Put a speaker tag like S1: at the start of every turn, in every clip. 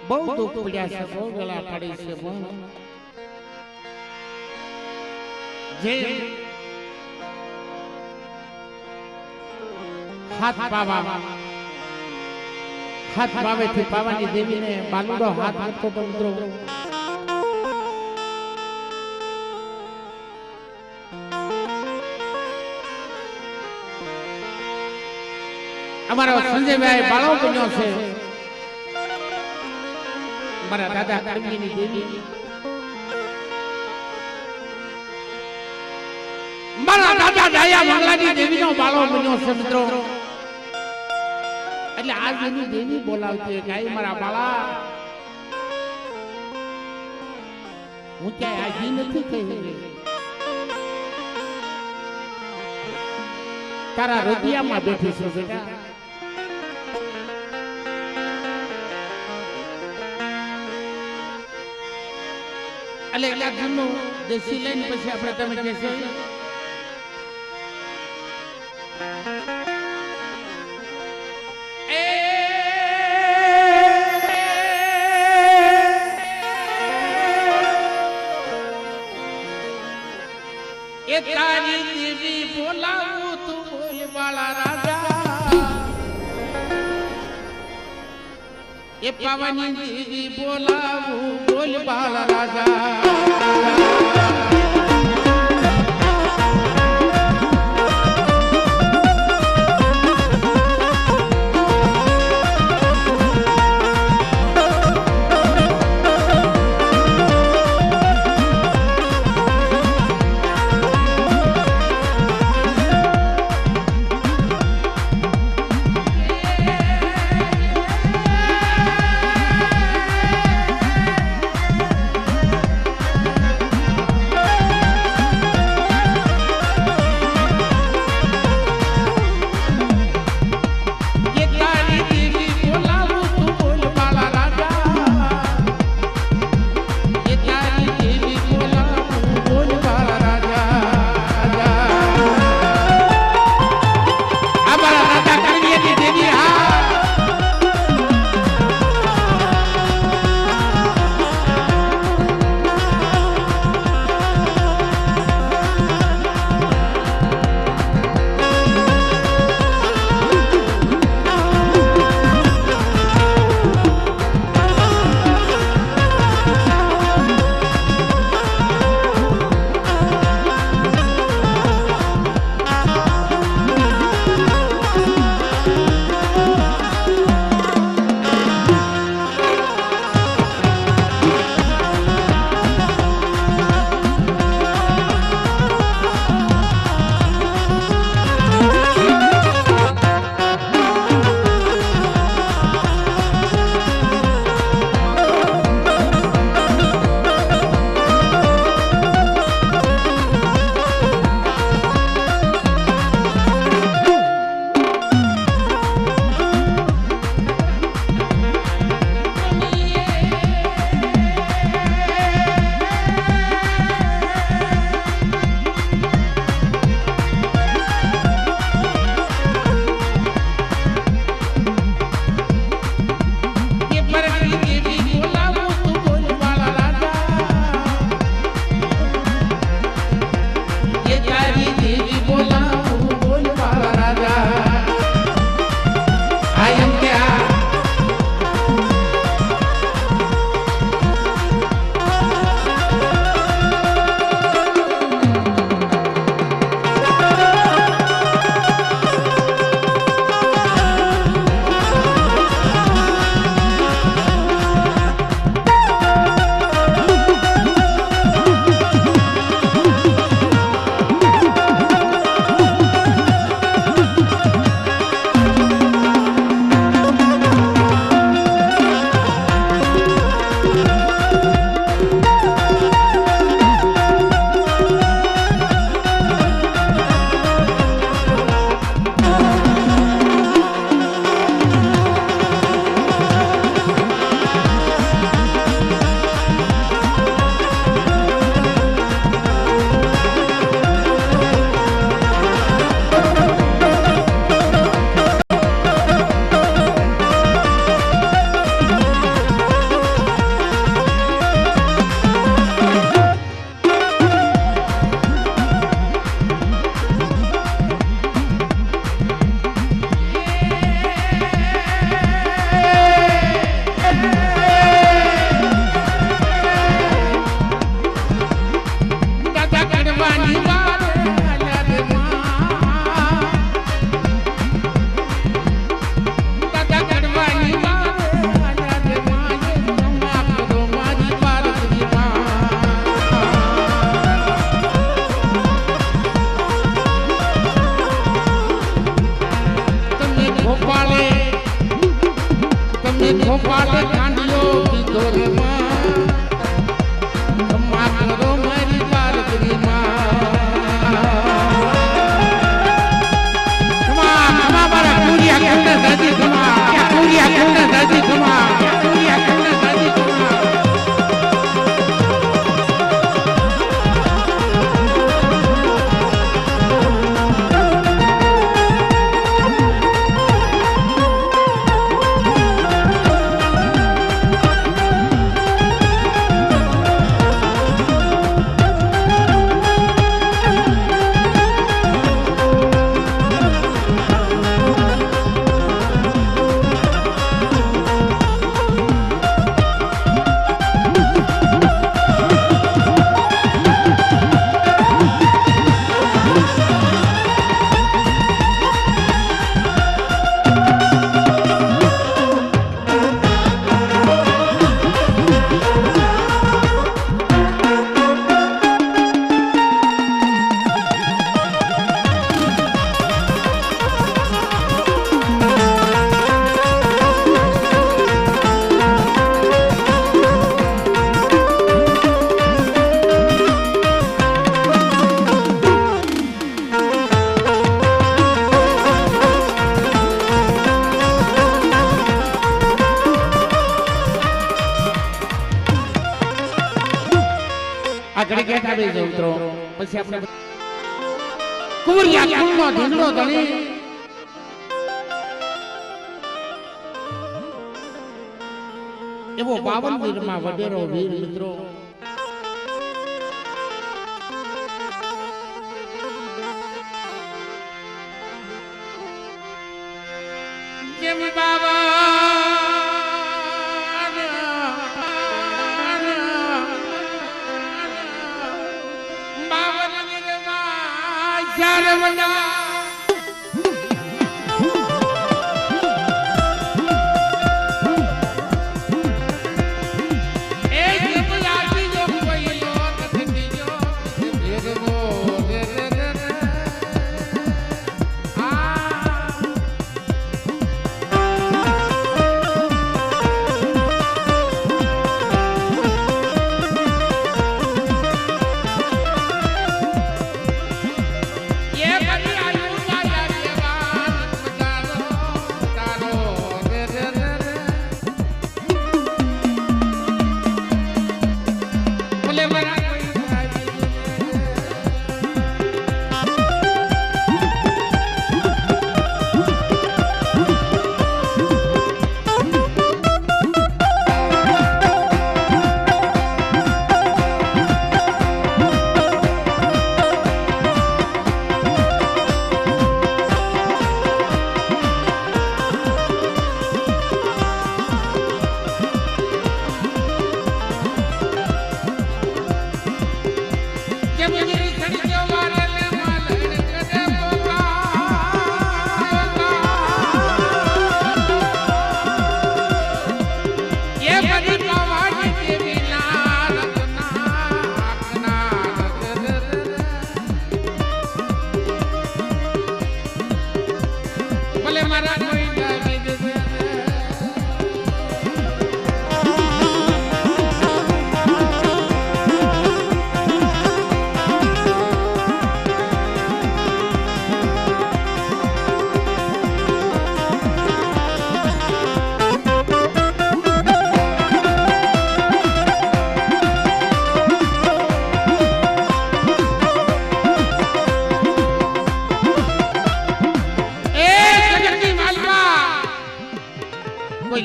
S1: બહુ દુઃખ પડ્યા છે, બહુ ગળા પડી છે, જે હાથ પાવેથી પાવાની દેવીને બાલુડો હાથ મૂકતો તો મિત્રો અમારો સંજયભાઈ બાળો બન્યો છે, મારા દાદા કરમીની દેવી, મારા દાદા ડાયા મંગલાની દેવીનો બાળો બન્યો છે મિત્રો. એટલે આજ એની દેવી બોલાવતી કે આઈ મારા બાળા, હું ક્યાંય આજી નથી કહી, તારા હૃદયમાં બેઠી છું બેટા. એટલે એટલા ઘરનું દેશી લઈને પછી આપણે તમે કહેશો એ તારી દેવી બોલાવું તું બોલ વાળા રાજા, એ પાવાની દેવી બોલાવું બોલ વાળા રાજા. આ ઘડી ગેટ આવી જાવ મિત્રો પછી આપણે કુંવરિયા કુળનો ઢીંગલો ધણી એવો 52 વીરમાં વડેરો વીર મિત્રો જેમ બાબા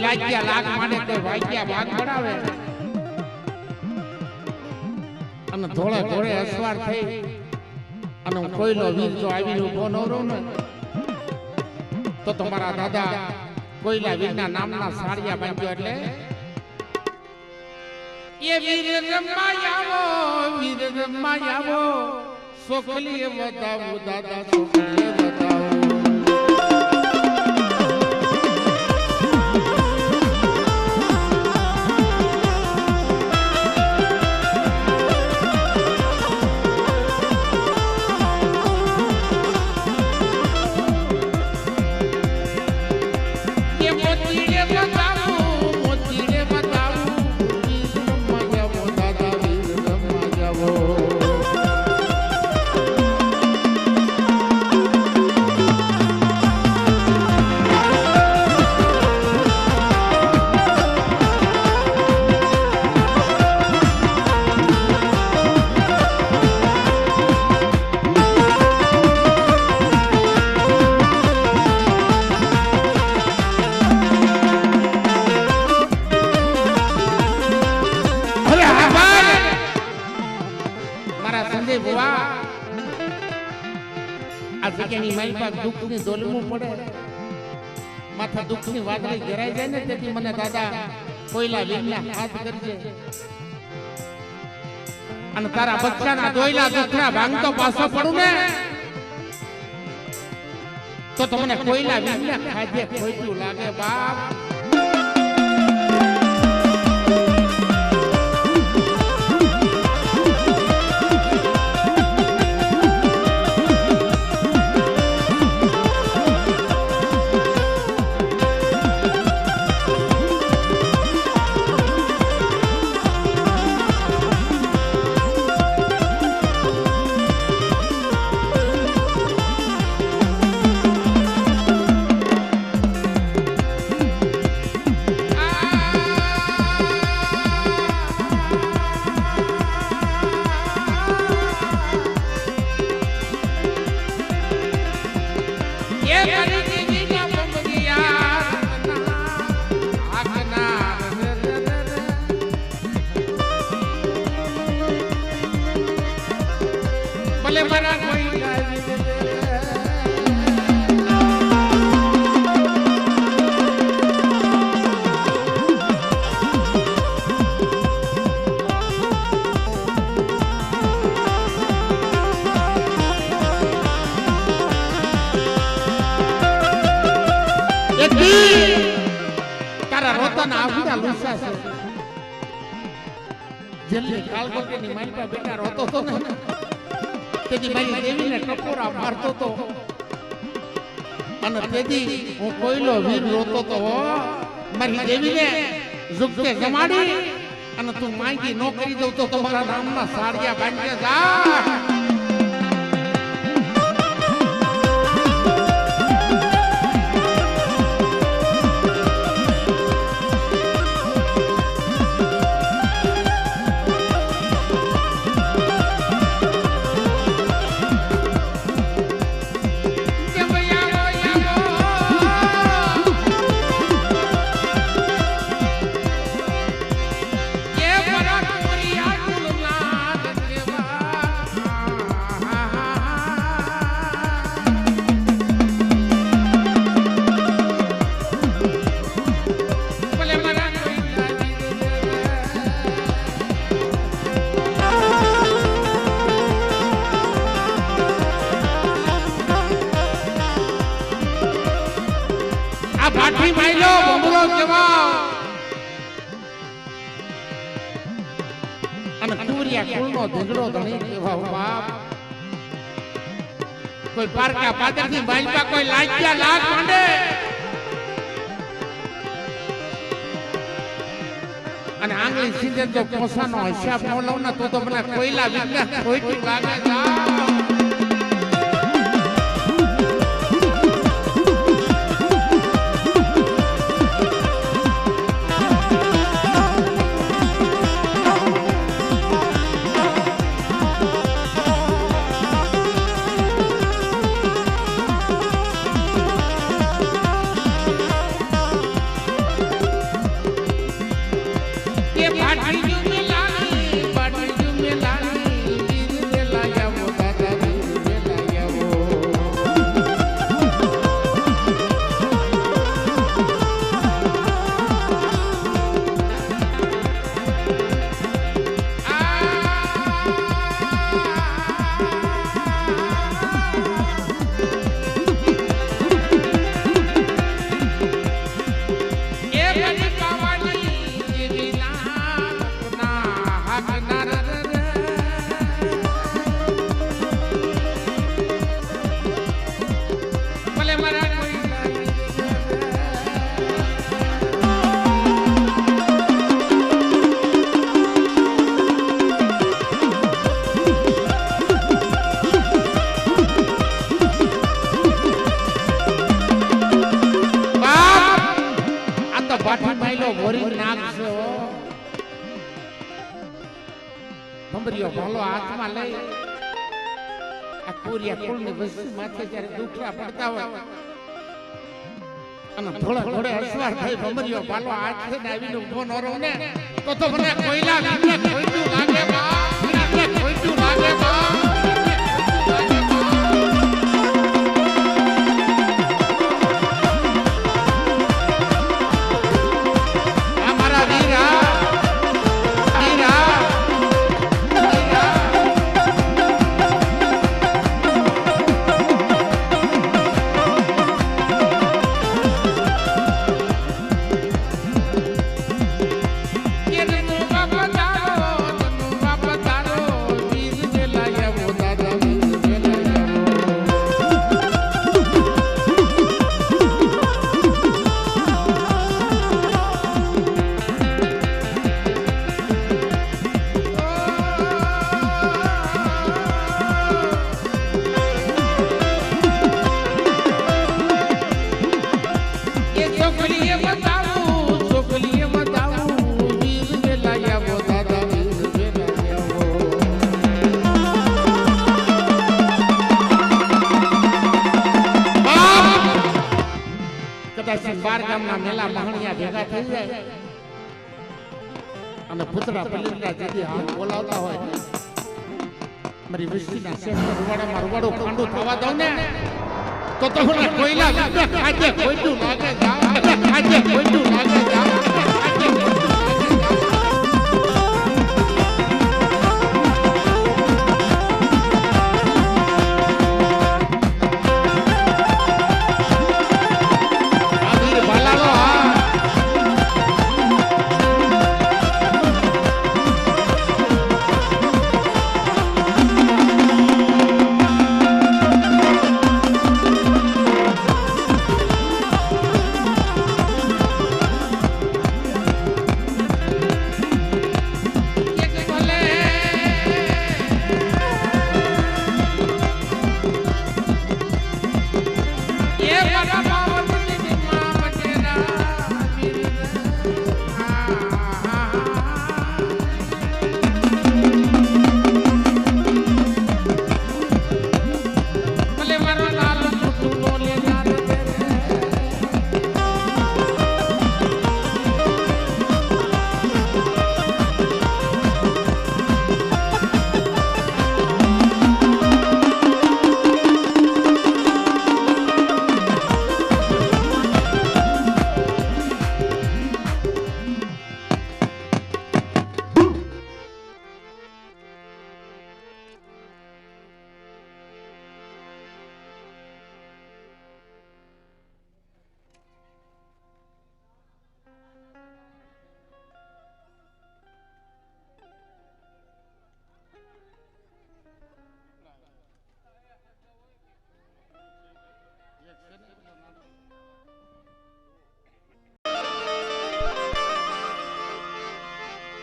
S1: લાગ્યા લાગ માંડે કોઈ વાગ્યા ભાગ પડાવે અને થોડે થોડે અસવાર થઈ અને કોઈનો વીર જો આવીને ઉભો ન રહો ને તો તમારા દાદા કોઈલા વીરના નામના સાડિયા બાંધ્યો એટલે એ વીર રમવા આવો સોખલીએ બતાવો દાદા સોખલીએ બતાવો દુઃખની દોલવું પડે માથા દુઃખની વાદળી ઘેરાઈ જાય ને તેથી મને દાદા કોઈલા વીરના હાથ કરજે અને તારા બચ્ચાના દોયલા દુખના ભાંગતો પાછો પડું ને તો તમને કોઈલા વીરના ખાધે ખોટું લાગે બાપ ભલે મારા કોઈ તારા રોતાના આવીના લુસા છે જલ્દી કાલકોટીની માલપા બેટા રોતો તો ને તેથી મારી દેવીને ટપોરા મારતો તો અને તેથી હું કોઈલો વીર રોતો તો મારી દેવીને ઝુકતે જમાડી અને તું માંગી નો કરી દઉં તો તમારા નામના સાડિયા બાંધે જા પાઠી માઈલો બમરો કેવા અને કુરિયા કુળનો ધીંગડો ધણી કેવા બાપ કોઈ પારકા પાદરથી માઈપા કોઈ લાગ્યા લાગ માંડે અને આંગળી સીધે જો કોસાનો હિસાબ ન લઉં ને તો મને કોઈલા વિજ્ઞાન ખોટી લાગે જા ભલો હાથમાં લઈ આ કોરિયા કુળની વસ્તી માથે જ્યારે દુખડા પડતા હોય અને થોડા થોડે અસવાર થઈ ભમરીઓ પાલો હાથે આવીને ઉભો ન રહો ને તો મને કોઈલા લાગે ખોટું લાગે બા ખોટું લાગે બા બાર ગામના મેલા મહણિયા ભેગા થઈ જાય અને પુતળા પલિંદરા જેથી હાથ બોલાવતા હોય મારી વસ્તીના શેઠના રૂવાડામાં રૂવાડો ખાંડો થવા દઉં ને તો તમને કોઈલા આજે કોઈનું લાગે જા આજે કોઈનું લાગે જા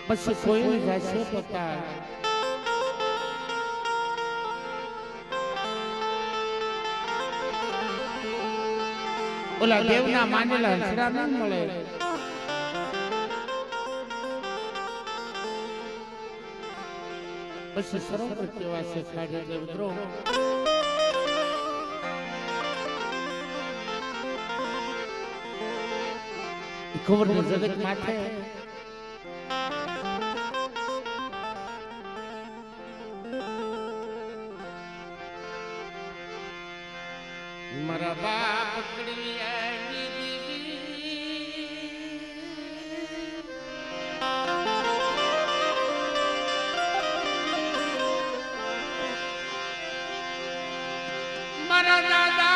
S1: પછી કોઈ જશે પતા ઓલા દેવના માનેલા હસરા ન મળે પછી સરોવર કેવા છે ખાડે દેવદ્રો ખબર ન જગત માથે મારા બાપ પકડી આવી મારા દાદા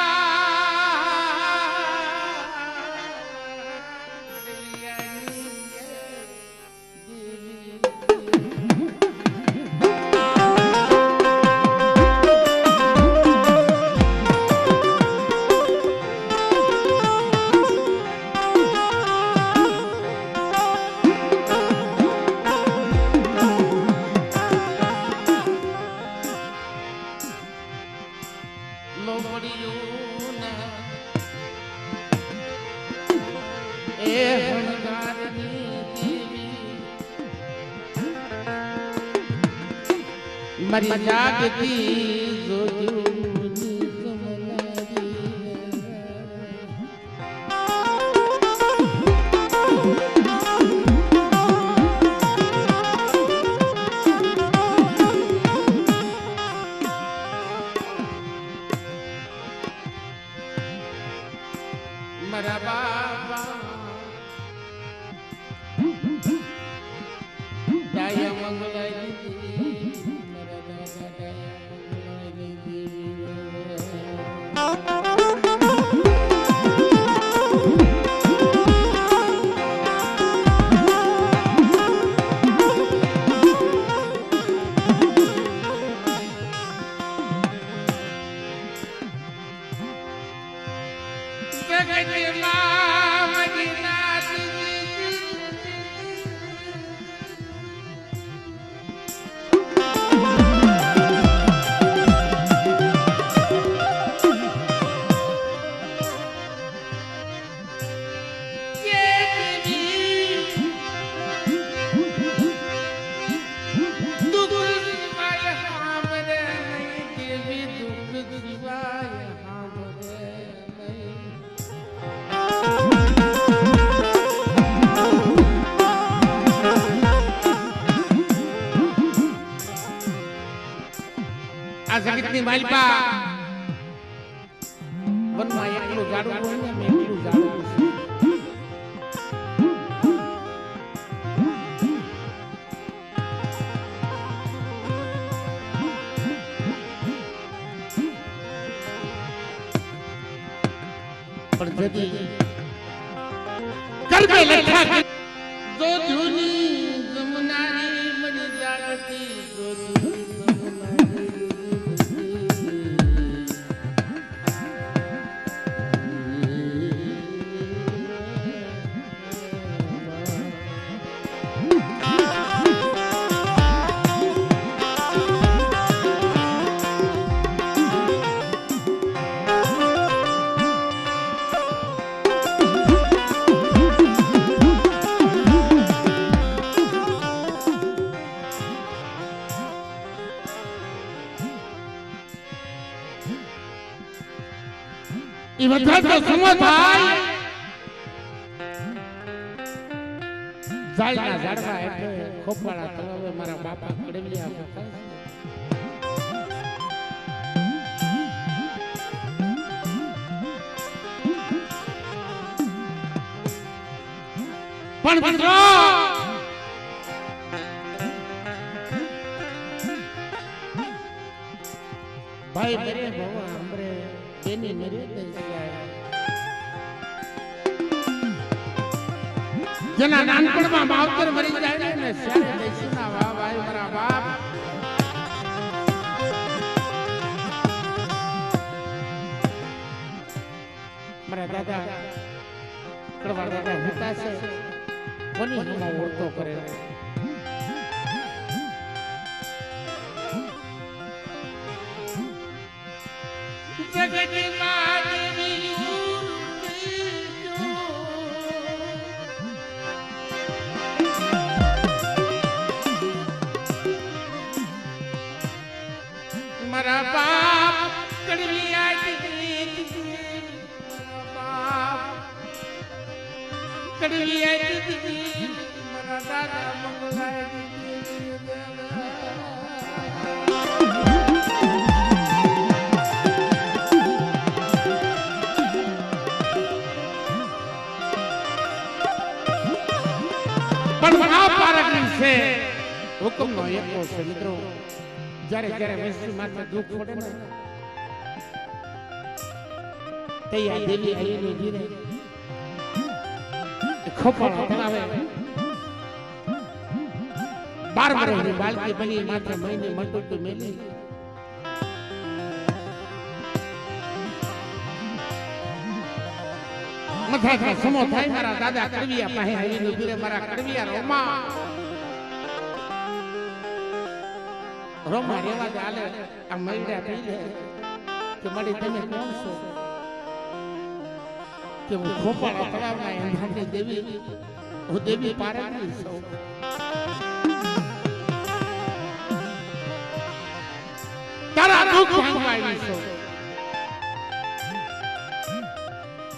S1: મારી જાગતી જોજુની મારા બાબા દાયા મંગલાઈ આ જગતની માલિકા વનમાં એકલું જાડું હોય ને મેં એકલું જાડું છે. પણ જદી કરકે લખા જો ધૂની જમનારી મન જાગતી જો બધા તો સુમો થાય જાળના ઝાડવા એટલે ખોપાળા તળાવે મારા બાપા કડવિયા હતા. પણ મિત્રો ભાઈ મેરે ભવા હમરે એની મેરે જેના નાનપણમાં માવતર મરી જાય ને શ્યારે દઈશુના વાહ ભાઈ મારા બાપ મારા દાદા કડવા દાદા હતા છે કોની હમણાં ઓળતો કરે જગતની માતની મારા બાપ કડવિયા કડવિયા મારા દાદા મંગલાય પણ આ પારકની છે હુકમનો એકો છે મિત્રો. જ્યારે જ્યારે વૈષ્ણવ માથે દુઃખ પડે ને તૈયાર દેવી આવીને ધીરે ખોપાળા તળાવે 12 વર્ષની બાળકી બની માથે મહિને મટું મેલી મથા સમો થાય મારા દાદા કડવિયા પાસે આવીને ધીરે મારા કડવિયા રોમા રેવા દે આલે આ મૈડા પી લે કે મળી તમે કોણ છો કે હું ખોપાળા તળાવના એંધાની દેવી હું દેવી પારકની છું. તારા દુઃખ ભાંગવા આવી છું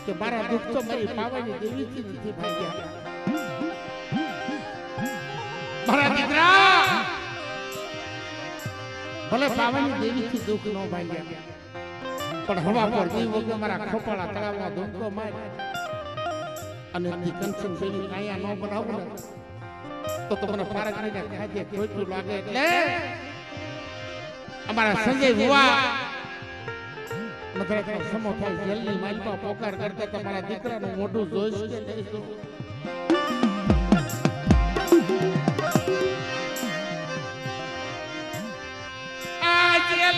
S1: કે મારા દુઃખ તો મારી પાવાની દેવીથી નથી ભાગ્યા. મારા દીકરા ભલે પાવાની દેવીથી દુઃખ ન ભાગ્યા પણ હવા પર દીવ વગર મારા ખોપાળા તળાવમાં ધૂમકો માર અને કંચન દેવી કાયા ન બનાવું તો તમને પારકરીને ખાધે ખોટું લાગે. એટલે અમારા સંજય ભુવા મધરાતનો સમો થાય જેલની માલમાં પોકાર કરતા તમારા દીકરાનું મોઢું જોઈશ કે નહીં?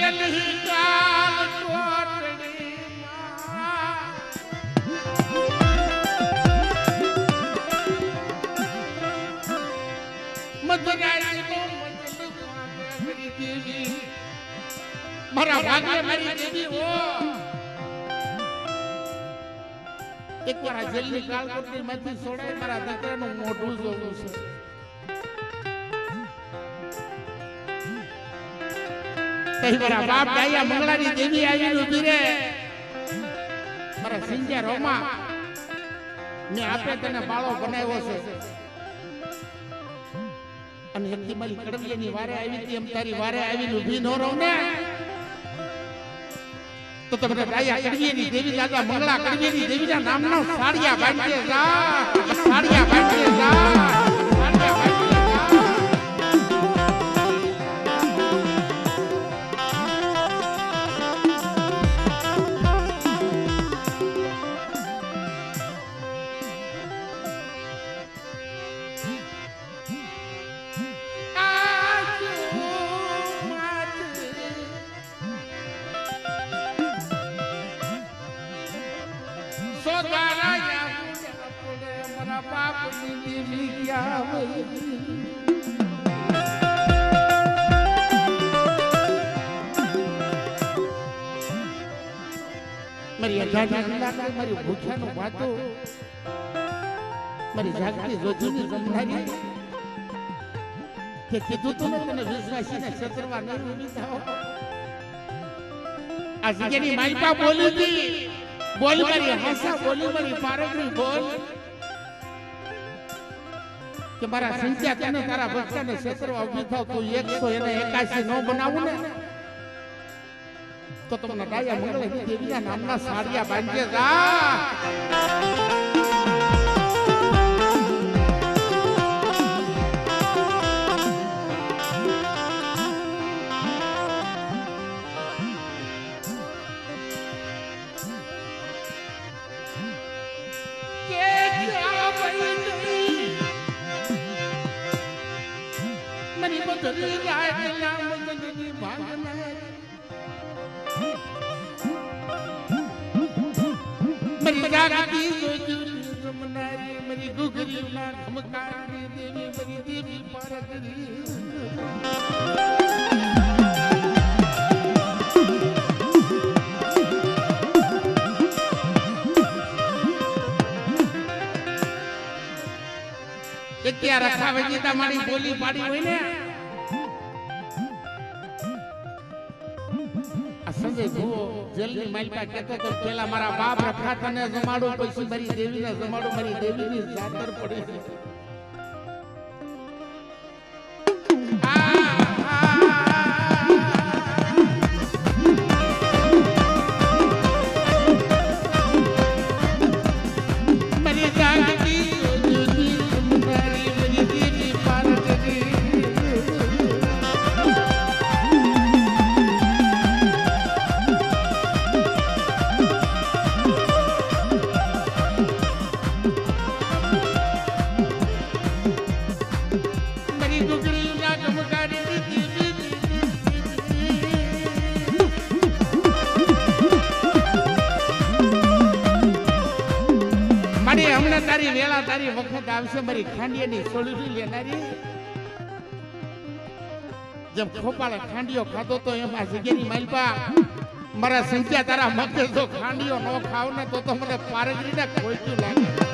S1: જેલની કાલ મારા ભાગ્ય મારી દેવી ઓ એકવાર આ જેલની કાળકોટની માંથી છોડાય મારા દીકરાનું મોઢું જોવું છે. મારા બાપ ડાયા મંગળાની દેવી આવી ઉભી રે મારા સિંજા રોમા ને આપે તને બાળો બનાવ્યો છે અને એકથી મારી કડવિયાની વારે આવી હતી એમ તારી વારે આવીને ઊભી ન રહું ને તો તમને રાયા કડવીની દેવી દાદા મંગળા કડવીની દેવીના નામના સાડિયા બાંધે જા સાડિયા બાંધે જા સાડિયા બાંધે મારી અજાણી મારી ભૂખ્યાનો વાતો મારી જાગતી જોજીની જમનારી કે કીધું તું ને તને વિશ્વાસીને છેતરવા નહીં ઉભી થાઓ આ જગ્યાની માઈપા બોલી હતી બોલ મારી હાસા બોલી મારી પારગરી બોલ કે મારા સંખ્યા તને તારા બચ્ચાને છેતરવા ઉભી થાવ તું 181 નો બનાવું ને તો તમને રાયા મંગળા દેવીના નામના સાડિયા બાંધે જા મરી બદલી રાય મદની ભાગના મરી જાગતી જોજુરી જમનારી મરી ગુગરી ના ધમકારી દેવી મરી દેવી પારગરી ત્યાં રખાવેજી તમારી બોલી પાડી હોય ને આ સંજય ભુવો જેલની માલપા કહેતો તો પેલા મારા બાપ રખાતાને જમાડો પછી મારી દેવીને જમાડો મારી દેવીની જાતર પડી છે તારી વેલા તારી વખત આવશે મારી ખાંડિયાની સોળરી લેનારી જેમ ખોપાળે ખાંડિયો ખાધો તો એમ આ જગ્યાની માલપા મારા સંખ્યા તારા મતે જો ખાંડિયો ન ખાવ ને તો મને પારગરીને ખોઈતું લાગે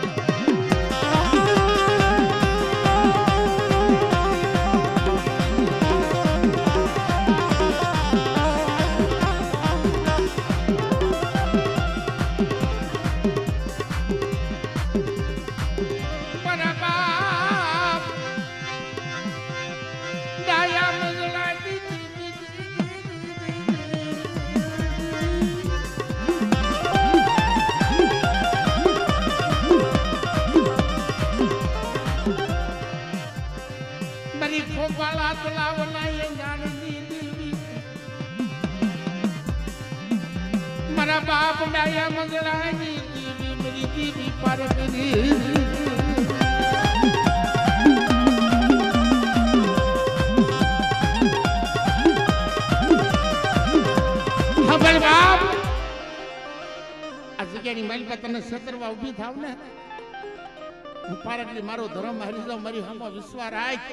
S1: મારા બાપ ડાયા મંગળાની દેવી મારી દેવી પારગરી હા ભાઈ બાપ આ જગ્યાની માલિકા તને છેતરવા ઉભી થાવ ને હું પારગરી મારો ધર્મ હારી જાઉં મારી હામો વિશ્વાસ રાખ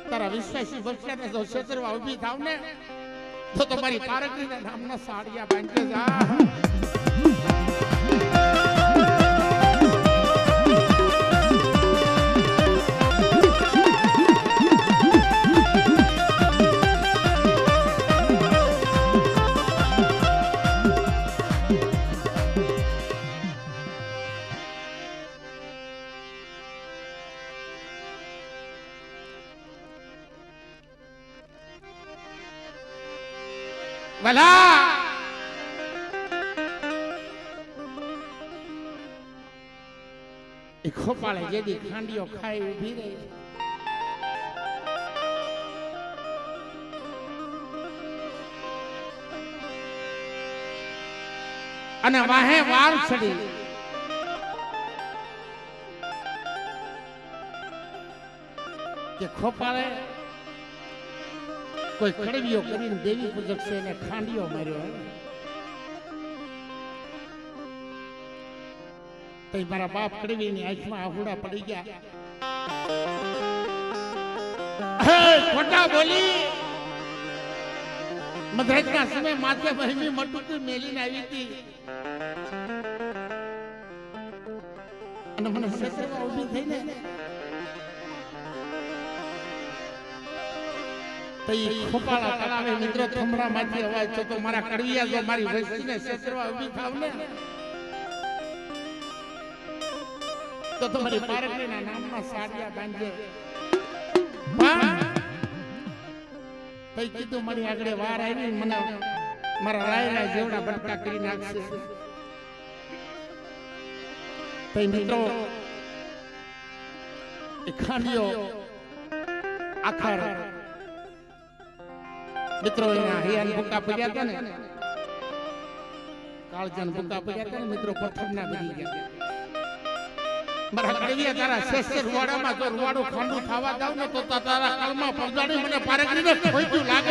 S1: તારા વિશ્વાસી બચ્ચાને જો છેતરવા ઉભી થાવ ને તો તમારી પારગરીના નામના સાડિયા બાંધે જા ભલા ખોપાળે જેદી ખાંડીઓ ખાઈ ઊભી રહી અને વાહે વાર ચડી કે ખોપાળે કોઈ કડવીઓ કરીને દેવી પૂજક છે એને ખાંડીઓ માર્યો તો મારા બાપ કડવીની આંખમાં આહુડા પડી ગયા ખોટા બોલી મધરાજના સમય માથે બહેની મટુકી મેલીને આવી હતી અને મને સસરવા ઊભી થઈને ખોપાળા તળાવે મિત્રો થમડા માંથી અવાજ તો મારા કડવિયા જો મારી વસ્તીને સસરવા ઊભી થાવ ને તો તમારી પારકડીના નામમાં સાડિયા બાંધે કીધું મારી આગળ વાર આવી મને મારા રાયલા જેવડા બટકા કરી નાખશે તઈ મિત્રો એ ખાંડીઓ આખર મિત્રો એના હૈયાન ભૂકા પડ્યા હતા ને કાળજાન ભૂકા પડ્યા હતા ને મિત્રો પથ્થરના બની ગયા મારા કડવિયા તારા શેષર રૂવાડામાં જો રૂવાડો ખાંડું ખાવા જાવ ને તો તારા કાળમાં પગજાડી મને પારકડીને ખોઈતું લાગે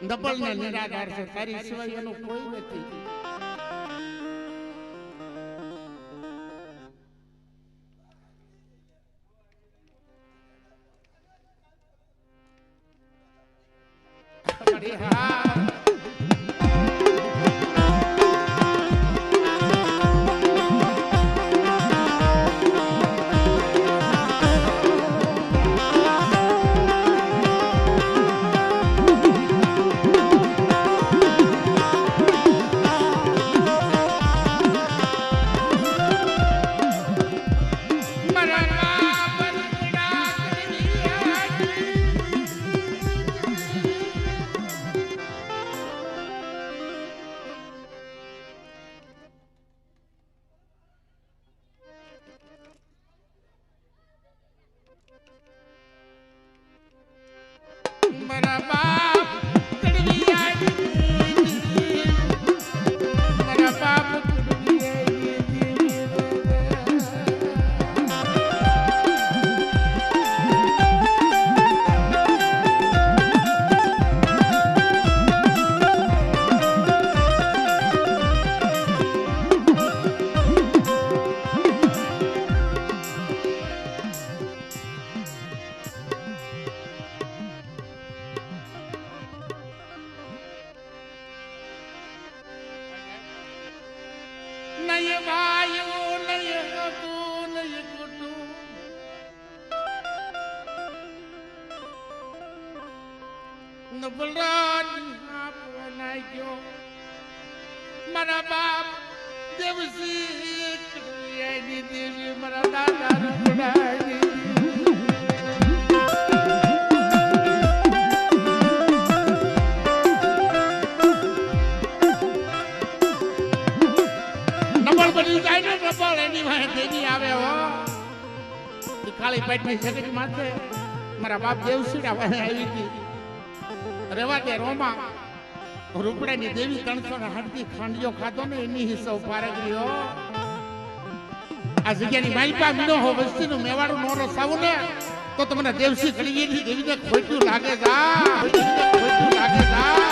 S1: ડબલ ને નિરાધાર છે તારી સિવાય એનું કોઈ નથી મારા બાપ દેવસી દેવી મારા દાદા નંબર બની જાય ને નંબર એની વાહે દેવી આવે હો કાળી પેટની છકડી માથે મારા બાપ દેવસીડા વાહે આવી હતી રેવા દે રોમા રૂપડાની દેવી 308 ખાંડિયો ખાધો ને એની હિસ્સો પારગરીઓ આ જગ્યાની માલપા મીનો હો વસ્તીનું મેવાડું નો રસાવું ને તો તમને દેવસી કળીએની દેવીને ખોટું લાગે ખોટું લાગે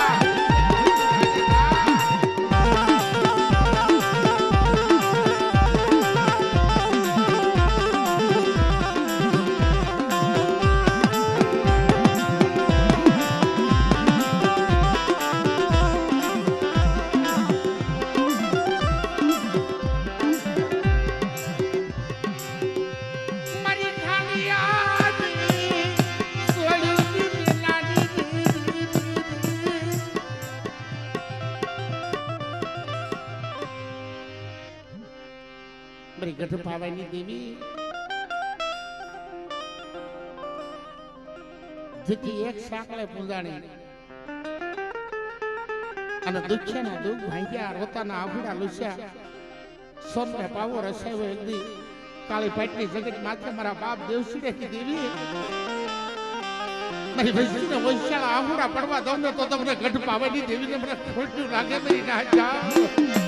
S1: ગઢ પાવાની દેવી જેથી એક સાંકળે પૂંજાણી અને દુખ્યાના દુઃખ ભાંગ્યા રોતાના આભડા લૂસ્યા સોમને પાવો રસાયો એકદી કાળી પાટની જગત માથે મારા બાપ દેવસી દેવી મારી ભૈસીને વૈશાળા આહુડા પડવા દઉં ને તો તમને ગઢ પાવાની દેવીને મને ખોટું લાગે મારી ના જાઓ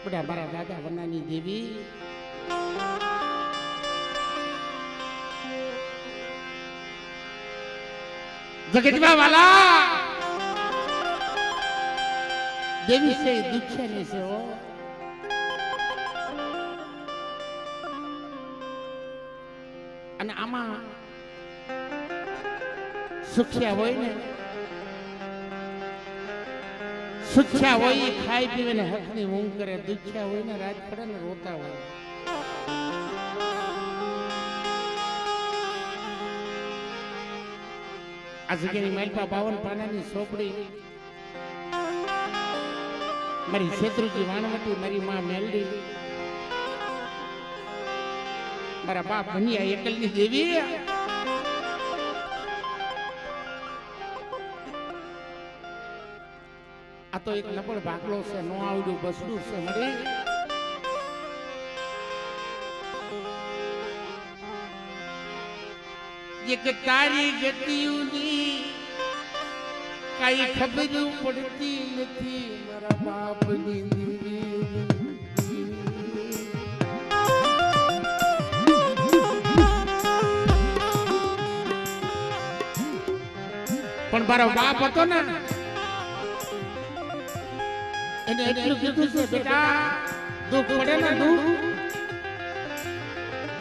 S1: બડા મારા દાદા વનાની દેવી જગતમાં વાલા દેવી છે દુખ્યાની છે હો અને આમાં સુખ્યા હોય ને સુખ્યા હોય ખાઈ પીવે ને હકની ઊંઘ કરે દુખ્યા હોય ને રાત પડે ને રોતા હોય આ જગ્યાની માલપા 52 પાનાની સોપડી મારી શેત્રુજી વાણવટી, મારી માં મેલડી, મારા બાપ ભનિયા એકલની દેવી. આ તો એક નબળ ભાગલો છે, નો આવડ્યું બસડું છે મળી. એક તારી ગતિયુની કઈ ખબર પડતી નથી મારા બાપની દેવી. પણ મારો બાપ હતો ને એને એટલું કીધું છે, બેટા દુઃખ પડે ને દુઃખ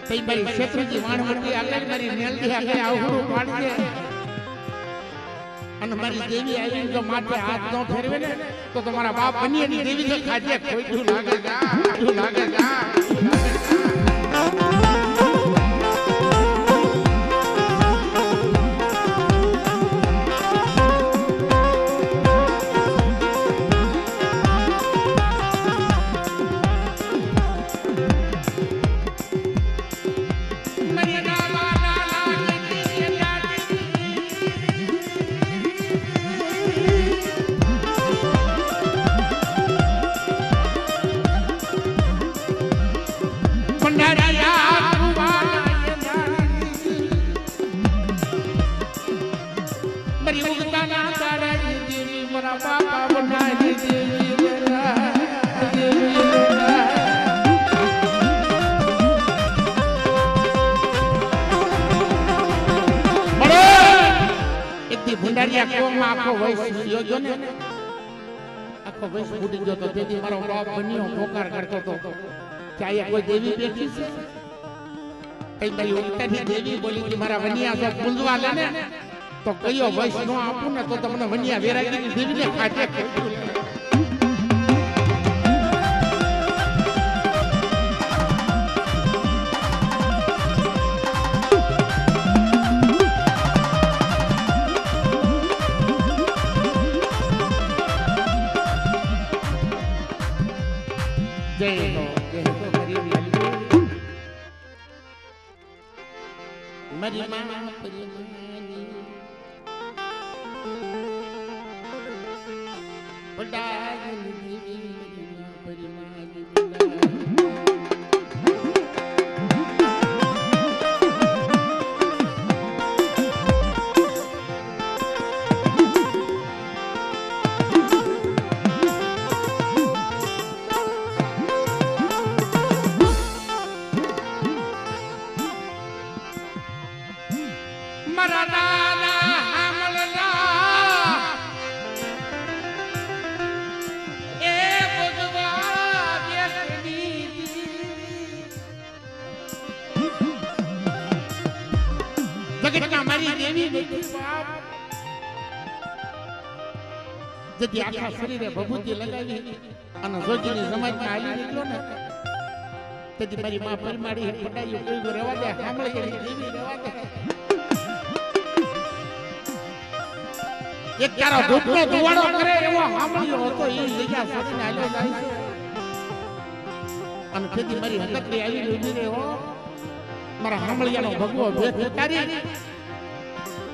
S1: તઈ મારી શેત્રુજી વાણવટી આગળ મારી મેલડી આગળ આવડું પાડજે, અને મારી દેવી આવીને જો માથે હાથ ન ફેરવે ને તો તમારા બાપ બનીની દેવી તો ખાજે ખોટું લાગે જા, ખોટું લાગે જા. આખો વયસ યોગ્ય ને આખો વયસ ફૂટી ગયો તો તેથી મારો બાપ બન્યો પોકાર કરતો હતો કે આયા કોઈ દેવી બેઠી છે. કઈ મારી ઉલટાની દેવી બોલી કે મારા વનિયા જો પૂંજવા લે ને તો કયો વયસ નો આપું ને તો તમને વનિયા વેરાગીની દેવીને ખાટે મારી માં પરિમાની બડાની દેવી પરિમાની જતી આખા શરીરે ભભૂતિ લગાવી અને જોજીની સમાજમાં હાલી નીકળ્યો ને તેથી મારી માં પરમાડી પટાઈ કોઈ રહેવા દે સાંભળે એની દેવી રહેવા દે. એક તારો ધૂપનો ધુવાડો કરે એવો સાંભળ્યો હતો એ જગ્યા છોડીને હાલ્યો જાય છે અને તેથી મારી હકતરી આવી ઉભી રહ્યો મારા સાંભળિયાનો ભગવો ભેટ ઉતારી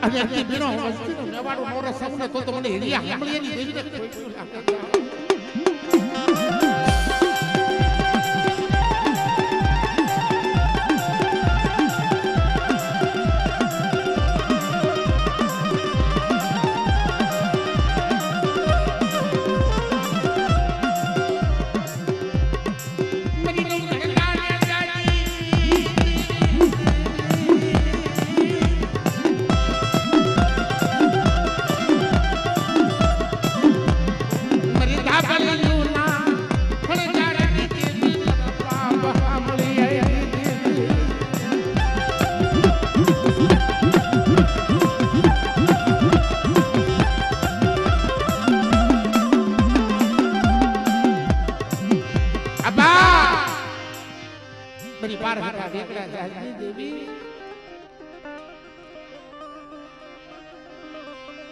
S1: અને એ બીનો વસ્તીનો મેવાડો મોરો સમને તો મને હિરિયા સાંભળિયાની દેવીને ખોટું લાગે.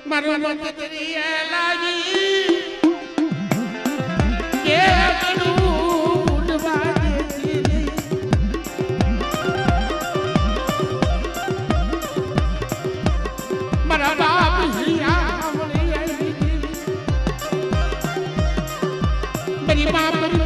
S1: મારું મત તેરી લાગી કે ગણું ઉડવા દેતી મારા બાપ હિયા મેરી માँ